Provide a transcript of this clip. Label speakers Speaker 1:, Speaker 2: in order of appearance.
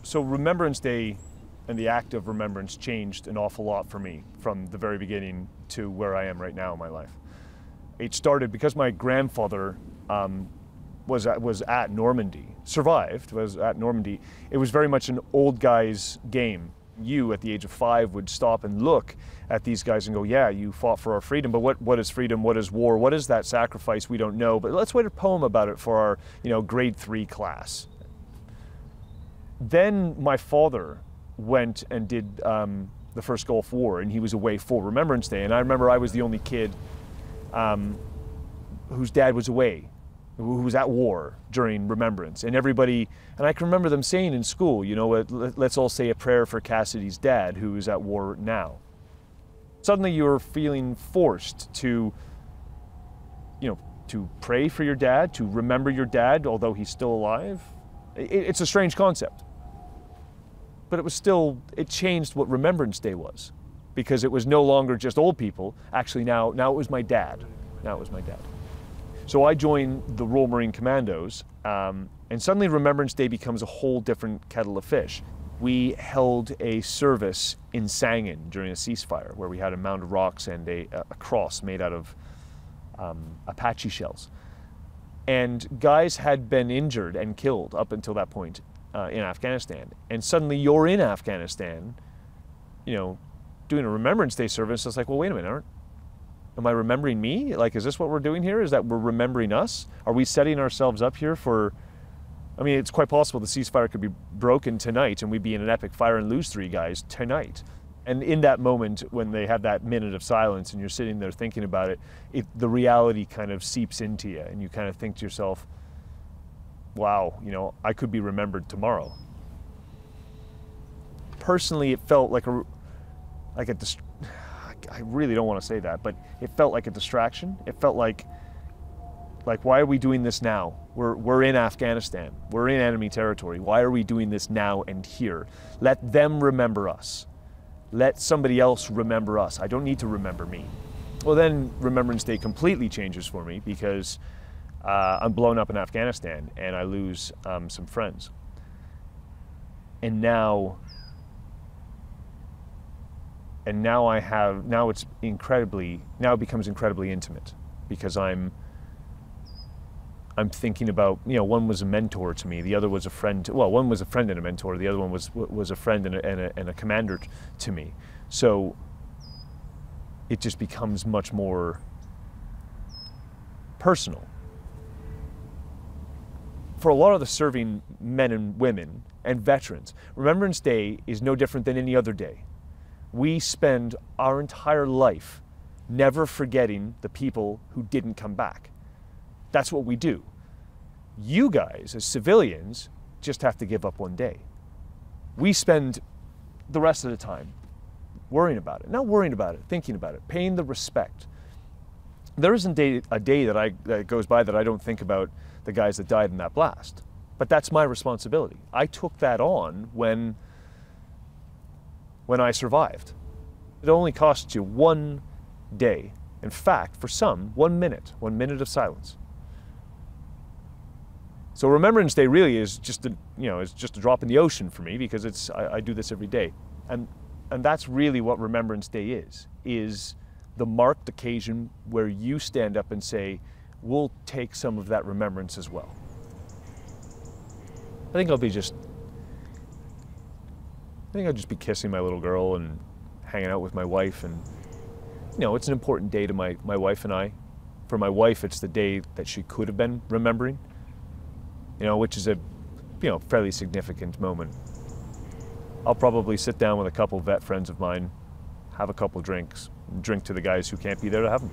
Speaker 1: So Remembrance Day and the act of remembrance changed an awful lot for me from the very beginning to where I am right now in my life. It started because my grandfather was at Normandy, survived, was at Normandy. It was very much an old guy's game. You, at the age of 5, would stop and look at these guys and go, yeah, you fought for our freedom, but what is freedom? What is war? What is that sacrifice? We don't know, but let's write a poem about it for our, grade 3 class. Then my father went and did the first Gulf War, and he was away for Remembrance Day. And I remember I was the only kid whose dad was away, who was at war during Remembrance. And everybody, and I can remember them saying in school, let's all say a prayer for Cassidy's dad, who is at war now. Suddenly you're feeling forced to, to pray for your dad, to remember your dad, although he's still alive. It's a strange concept. But it changed what Remembrance Day was, because it was no longer just old people. Actually, now it was my dad. Now it was my dad. So I joined the Royal Marine Commandos, and suddenly Remembrance Day becomes a whole different kettle of fish. We held a service in Sangin during a ceasefire, where we had a mound of rocks and a cross made out of Apache shells. And guys had been injured and killed up until that point in Afghanistan. And suddenly you're in Afghanistan, doing a Remembrance Day service. It's like, well, wait a minute, am I remembering me? Like, is this what we're doing here? Is that we're remembering us? Are we setting ourselves up here for, it's quite possible the ceasefire could be broken tonight and we'd be in an epic fire and lose 3 guys tonight. And in that moment, when they have that minute of silence and you're sitting there thinking about it, the reality kind of seeps into you, and you kind of think to yourself, wow, I could be remembered tomorrow. Personally, it felt like I really don't want to say that, but it felt like a distraction. It felt like why are we doing this now? We're in Afghanistan. We're in enemy territory. Why are we doing this now and here? Let them remember us. Let somebody else remember us. I don't need to remember me. Well, then Remembrance Day completely changes for me, because I'm blown up in Afghanistan and I lose some friends. And now it becomes incredibly intimate, because I'm thinking about, one was a mentor to me, the other was a friend. Well, one was a friend and a mentor, the other one was a friend and a commander to me. So it just becomes much more personal. For a lot of the serving men and women and veterans, Remembrance Day is no different than any other day. We spend our entire life never forgetting the people who didn't come back. That's what we do. You guys, as civilians, just have to give up one day. We spend the rest of the time worrying about it. Not worrying about it, thinking about it, paying the respect. There isn't a day that goes by that I don't think about the guys that died in that blast. But that's my responsibility. I took that on when I survived. It only costs you one day. In fact, for some, 1 minute of silence. So Remembrance Day really is just a drop in the ocean for me, because I do this every day. And that's really what Remembrance Day is the marked occasion where you stand up and say, we'll take some of that remembrance as well. I think I'll just be kissing my little girl and hanging out with my wife, and it's an important day to my wife and I. For my wife, it's the day that she could have been remembering, which is a fairly significant moment. I'll probably sit down with a couple vet friends of mine, have a couple drinks, drink to the guys who can't be there to have them.